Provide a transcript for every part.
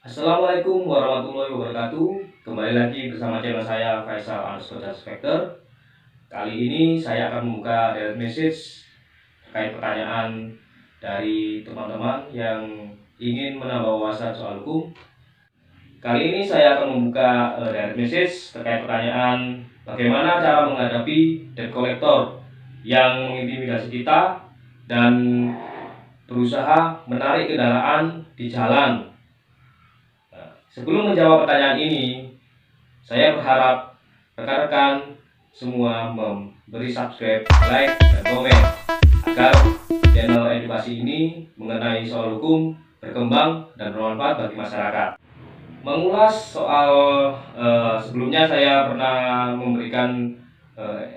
Assalamualaikum warahmatullahi wabarakatuh. Kembali lagi bersama channel saya Faisal Inspector. Kali ini saya akan membuka direct message terkait pertanyaan dari teman-teman yang ingin menambah wawasan soal hukum. Kali ini saya akan membuka direct message terkait pertanyaan bagaimana cara menghadapi debt collector yang mengintimidasi kita dan berusaha menarik kendaraan di jalan. Sebelum menjawab pertanyaan ini, saya berharap rekan-rekan semua memberi subscribe, like, dan komen agar channel edukasi ini mengenai soal hukum berkembang dan bermanfaat bagi masyarakat. Mengulas soal sebelumnya saya pernah memberikan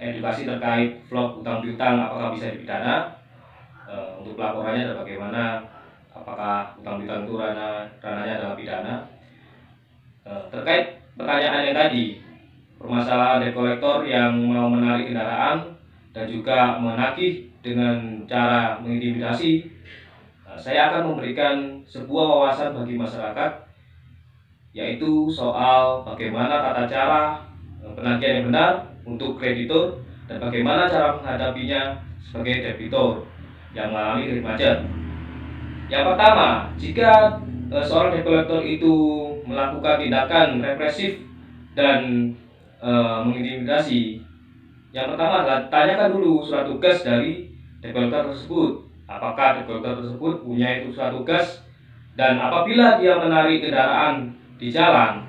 edukasi terkait vlog utang piutang apakah bisa dipidana. Untuk pelaporannya dan bagaimana apakah utang piutang itu ranahnya adalah pidana. Terkait pertanyaan yang tadi, permasalahan debt collector yang mau menarik kendaraan dan juga menagih dengan cara mengintimidasi, saya akan memberikan sebuah wawasan bagi masyarakat, yaitu soal bagaimana tata cara penagihan yang benar untuk kreditur dan bagaimana cara menghadapinya sebagai debitur yang mengalami kredit macet. Yang pertama, jika seorang debt collector itu melakukan tindakan represif dan mengintimidasi, yang pertama adalah tanyakan dulu surat tugas dari debt collector tersebut. Apakah debt collector tersebut punya itu surat tugas, dan apabila dia menarik kendaraan di jalan,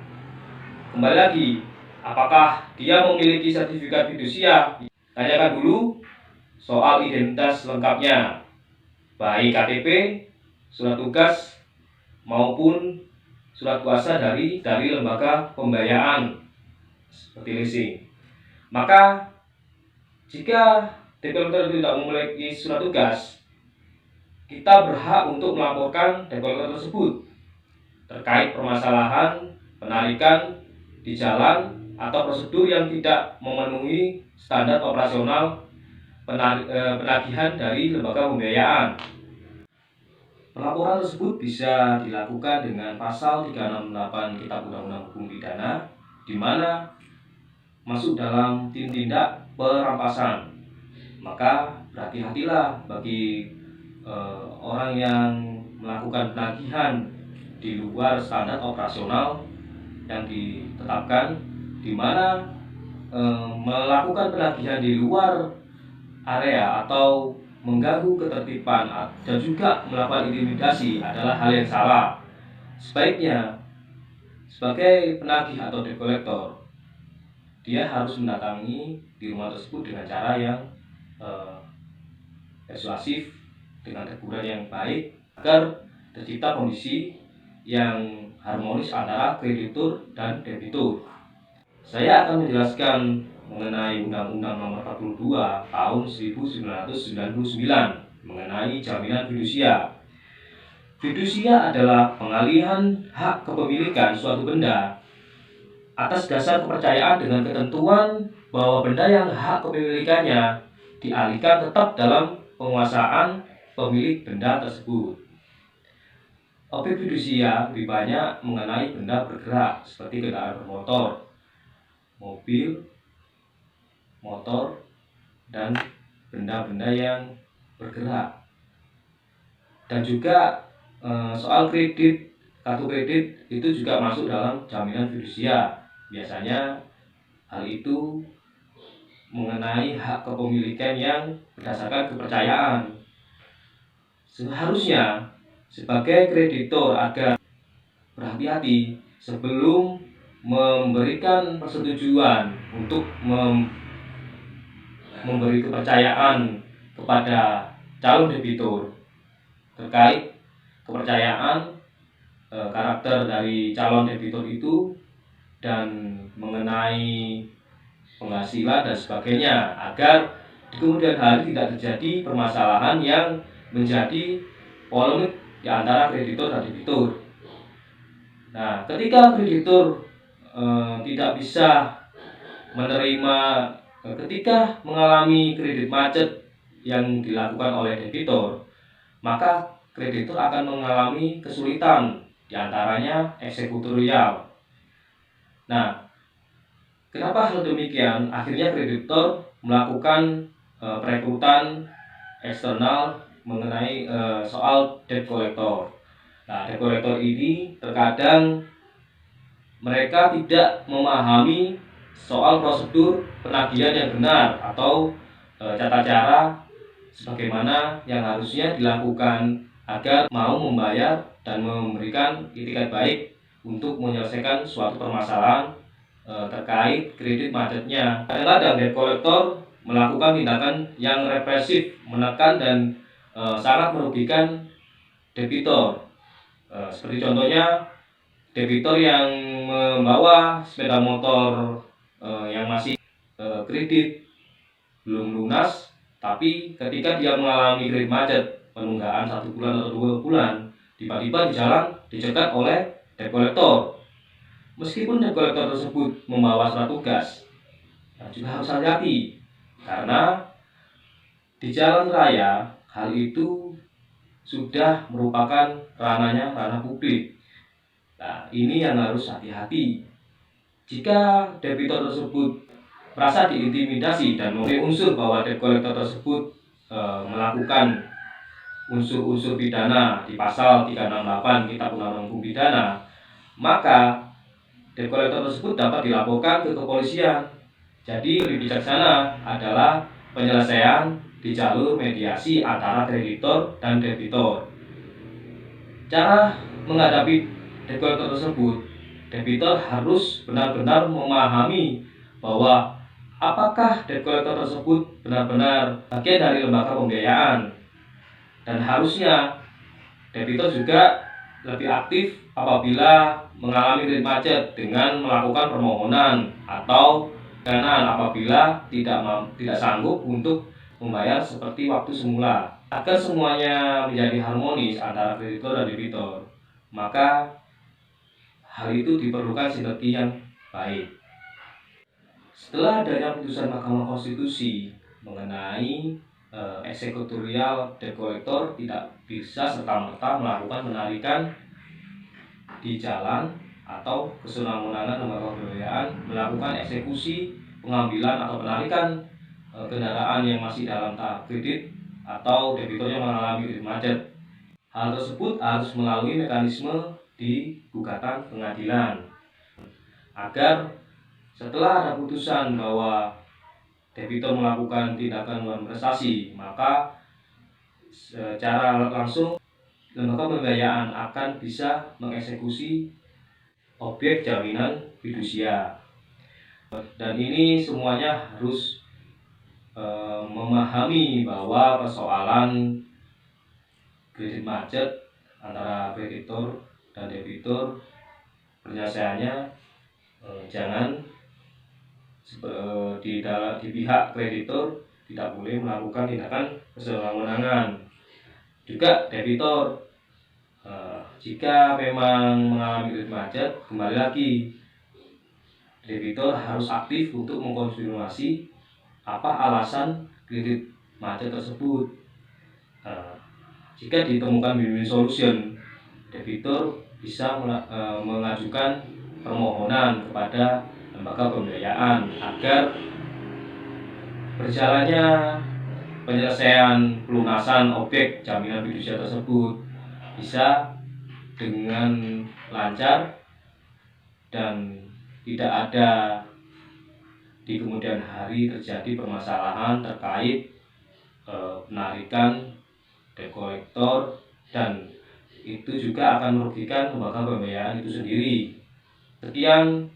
kembali lagi, apakah dia memiliki sertifikat fidusia. Tanyakan dulu soal identitas lengkapnya, baik KTP, surat tugas maupun surat kuasa dari lembaga pembiayaan seperti leasing. Maka jika debt collector tidak memiliki surat tugas, kita berhak untuk melaporkan debt collector tersebut terkait permasalahan penarikan di jalan atau prosedur yang tidak memenuhi standar operasional penagihan dari lembaga pembiayaan. Pelaporan tersebut bisa dilakukan dengan pasal 368 Kitab Undang-Undang Hukum Pidana, di mana masuk dalam tindak perampasan. Maka berhati-hatilah bagi orang yang melakukan penagihan di luar standar operasional yang ditetapkan, di mana melakukan penagihan di luar area atau mengganggu ketertiban dan juga melakukan intimidasi adalah hal yang salah. Sebaiknya sebagai penagih atau debt collector, dia harus mendatangi di rumah tersebut dengan cara yang persuasif, dengan teguran yang baik, agar tercipta kondisi yang harmonis antara kreditur dan debitur. Saya akan menjelaskan mengenai Undang-Undang Nomor 42 Tahun 1999 mengenai jaminan fidusia. Fidusia adalah pengalihan hak kepemilikan suatu benda atas dasar kepercayaan dengan ketentuan bahwa benda yang hak kepemilikannya dialihkan tetap dalam penguasaan pemilik benda tersebut. Objek fidusia lebih banyak mengenai benda bergerak seperti kendaraan bermotor, mobil, motor, dan benda-benda yang bergerak. Dan juga soal kredit, kartu kredit itu juga masuk dalam jaminan fidusia. Biasanya hal itu mengenai hak kepemilikan yang berdasarkan kepercayaan. Seharusnya sebagai kreditor agar berhati-hati sebelum memberikan persetujuan untuk memberi kepercayaan kepada calon debitur terkait kepercayaan karakter dari calon debitur itu dan mengenai penghasilan dan sebagainya, agar di kemudian hari tidak terjadi permasalahan yang menjadi polemik di antara kreditur dan debitur. Nah, ketika kreditur tidak bisa menerima, ketika mengalami kredit macet yang dilakukan oleh debitur, maka kreditur akan mengalami kesulitan diantaranya eksekutorial. Nah, kenapa hal demikian? Akhirnya kreditor melakukan perekrutan eksternal mengenai soal debt collector. Nah, debt collector ini terkadang mereka tidak memahami soal prosedur penagihan yang benar atau tata cara sebagaimana yang harusnya dilakukan agar mau membayar dan memberikan itikat baik untuk menyelesaikan suatu permasalahan terkait kredit macetnya. Kadang-kadang debt collector melakukan tindakan yang represif, menekan dan sangat merugikan debitor. Seperti contohnya debitor yang membawa sepeda motor yang masih kredit belum lunas, tapi ketika dia mengalami kredit macet penunggaan 1 bulan atau 2 bulan, tiba-tiba di jalan dicegat oleh debt collector. Meskipun debt collector tersebut membawa surat tugas, juga harus hati-hati karena di jalan raya hal itu sudah merupakan ranah publik. Nah, ini yang harus hati-hati. Jika debitur tersebut merasa diintimidasi dan memenuhi unsur bahwa debt collector tersebut melakukan unsur-unsur pidana di pasal 368 Kitab Undang-Undang Hukum Pidana, maka debt collector tersebut dapat dilaporkan ke kepolisian. Jadi lebih bijaksana adalah penyelesaian di jalur mediasi antara kreditor dan debitor. Cara menghadapi debt collector tersebut, debitor harus benar-benar memahami bahwa apakah debt collector tersebut benar-benar bagian dari lembaga pembiayaan, dan harusnya debitor juga lebih aktif apabila mengalami kredit macet dengan melakukan permohonan atau pendanaan apabila tidak sanggup untuk membayar seperti waktu semula. Agar semuanya menjadi harmonis antara kreditor dan debitor, maka hal itu diperlukan sinergi yang baik. Setelah adanya putusan Mahkamah Konstitusi mengenai eksekutorial debt collector tidak bisa serta-merta melakukan penarikan di jalan atau kesenangan lembaga pembiayaan melakukan eksekusi pengambilan atau penarikan kendaraan yang masih dalam tahap kredit atau debitornya mengalami kredit macet. Hal tersebut harus melalui mekanisme di gugatan pengadilan agar setelah ada putusan bahwa debitor melakukan tindakan malversasi, maka secara langsung lembaga pembiayaan akan bisa mengeksekusi objek jaminan fidusia. Dan ini semuanya harus memahami bahwa persoalan kredit macet antara kreditor dan debitor penyelesaiannya jangan di pihak kreditor tidak boleh melakukan tindakan kesewenang-wenangan. Juga debitor jika memang mengalami kredit macet, kembali lagi debitor harus aktif untuk mengkonfirmasi apa alasan kredit macet tersebut. Jika ditemukan win-win solution, debitor bisa mengajukan permohonan kepada lembaga pembiayaan agar berjalannya penyelesaian pelunasan objek jaminan fidusia tersebut bisa dengan lancar dan tidak ada di kemudian hari terjadi permasalahan terkait penarikan debt collector, dan itu juga akan merugikan lembaga pembiayaan itu sendiri. Sekian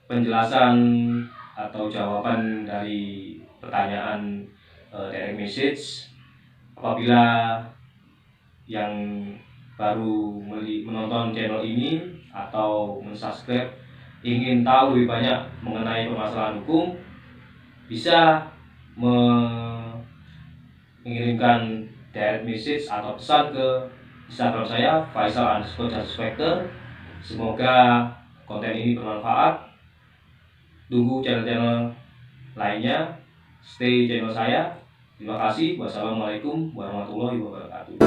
penjelasan atau jawaban dari pertanyaan direct message. Apabila yang baru menonton channel ini atau mensubscribe ingin tahu lebih banyak mengenai permasalahan hukum, bisa mengirimkan direct message atau pesan ke Instagram saya Faisal_Justice. Semoga konten ini bermanfaat. Tunggu channel-channel lainnya, stay channel saya. Terima kasih. Wassalamualaikum warahmatullahi wabarakatuh.